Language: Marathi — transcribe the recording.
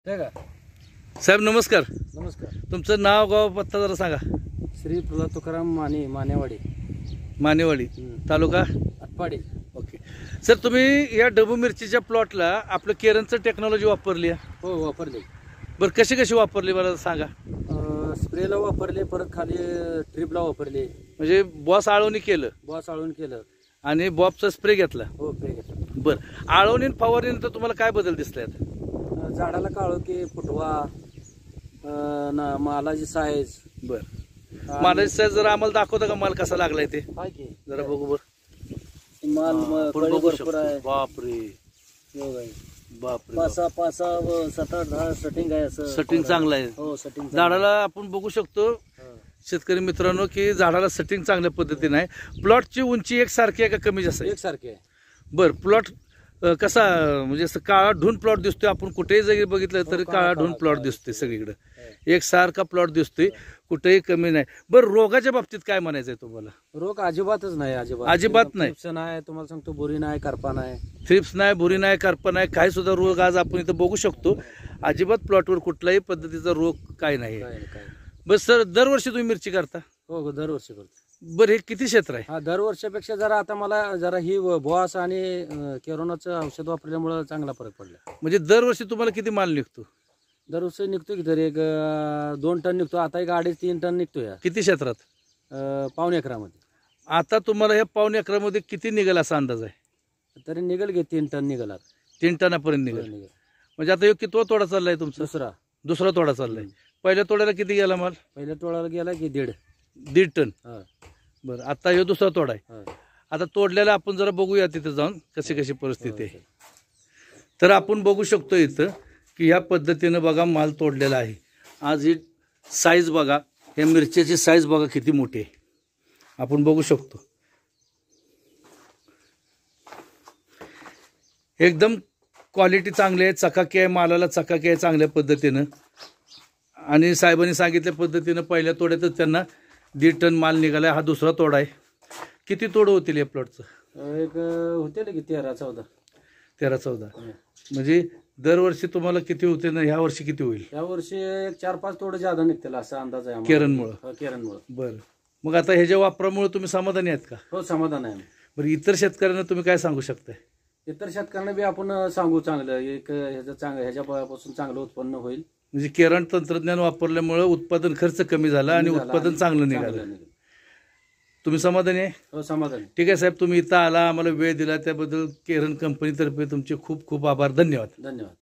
ठीक आहे साहेब नमस्कार. नमस्कार. तुमचं नाव गाव पत्ता जरा सांगा. श्री प्रल्हाद तुकाराम मानेवाडी मानेवाडी तालुका आटपाडी. ओके सर, तुम्ही या डबू मिरचीच्या प्लॉटला आपलं केरनचं टेक्नॉलॉजी वापरली आहे? हो वापरले. बरं कशी कशी वापरली मला सांगा. स्प्रेला वापरले, परत खाली ट्रिपला वापरले. म्हणजे बॉस आळवणी केलं, बॉस आळून केलं आणि बॉबचा स्प्रे घेतला. हो स्प्रे घेतला. बरं आळवणी फवारणीनंतर तुम्हाला काय बदल दिसले आहेत? झाडाला काळो की फुटवा, मालाची साईज. बरं मालाची साईज जरा आम्हाला दाखवता का, माल कसा लागलाय ते आहे की जरा बघू. बरं माल बघू भरपूर शकतो. आहे. बापरे बापरे, 5-6, 7-8 सेटिंग आहे. असं सेटिंग चांगलं आहे. हो सेटिंग झाडाला आपण बघू शकतो शेतकरी मित्रांनो की झाडाला सेटिंग चांगल्या पद्धतीने आहे. प्लॉटची उंची एकसारखी आहे का कमी जास्त आहे? एकसारखे आहे. बरं प्लॉट कसा म्हणजे असं काळा ढून प्लॉट दिसतोय, आपण कुठेही जरी बघितलं तरी काळा ढून प्लॉट दिसतोय, सगळीकडे एकसारखा प्लॉट दिसतोय, कुठेही कमी नाही. बरं रोगाच्या बाबतीत काय म्हणायचंय तुम्हाला? रोग अजिबातच नाही. अजिबात नाही. नाही तुम्हाला सांगतो, बोरी नाही, करपा नाही, थ्रिप्स नाही, भुरी नाही, करपा नाही, काही सुद्धा रोग आज आपण इथं बघू शकतो. अजिबात प्लॉटवर कुठल्याही पद्धतीचा रोग काय नाही. बस सर, दरवर्षी तुम्ही मिरची करता? हो दरवर्षी करतो. बरं हे किती क्षेत्र आहे? हा दरवर्षापेक्षा जरा आता मला जरा ही बॉस आणि केरोनाचं औषध वापरल्यामुळे चांगला फरक पडला. म्हणजे दरवर्षी तुम्हाला किती माल निघतो? दरवर्षी निघतो की तरी एक 2 टन निघतो. आता एक 2.5-3 टन निघतो. या किती क्षेत्रात? 1.25 एकरामध्ये. आता तुम्हाला या 1.25 एकरामध्ये किती निघेल असा अंदाज आहे? तरी निघेल की 3 टन निघेल. 3 टनापर्यंत निघेल. म्हणजे आता कितवा तोडा चाललाय तुमचा? दुसरा तोडा चाललाय. पहिल्या तोड्याला किती गेला माल? पहिल्या तोड्याला गेला की 1.5 टन. बरं आता हे दुसरा तोडा आहे. आता तोडल्याला आपण जरा बघूया तिथे जाऊन कशी कशी परिस्थिती आहे. तर आपण बघू शकतो इथं की या पद्धतीनं बघा माल तोडलेला आहे. आज ही साईज बघा, या मिरच्याची साईज बघा किती मोठी आहे, आपण बघू शकतो. एकदम क्वालिटी चांगली आहे, चकाकी आहे, मालाला चकाकी आहे चांगल्या पद्धतीनं. आणि साहेबांनी सांगितल्या पद्धतीनं पहिल्या तोड्यातच त्यांना 1.5 टन माल निघाला. हा दुसरा तोडा आहे. किती तोड होतील या प्लॉटचं? एक होते की 13-14. म्हणजे दरवर्षी तुम्हाला किती होते ना, ह्या वर्षी किती होईल? या वर्षी एक 4-5 तोडे जादा निघतील असा अंदाज आहे केरनमुळे. बरं मग आता ह्याच्या वापरामुळे तुम्ही समाधानी आहेत का? हो समाधान आहे. बरं इतर शेतकऱ्यांना तुम्ही काय सांगू शकताय? इतर शेतकऱ्यांना बी आपण सांगू चांगलं एक ह्याच्यापासून चांगलं उत्पन्न होईल. म्हणजे केरन तंत्रज्ञान वापरल्यामुळे उत्पादन खर्च कमी झाला आणि उत्पादन चांगलं निघालं. तुम्ही समाधानी आहे? हो समाधानी. ठीक आहे साहेब, तुम्ही इथं आला, आम्हाला वेळ दिला त्याबद्दल केरन कंपनीतर्फे तुमचे खूप खूप आभार. धन्यवाद.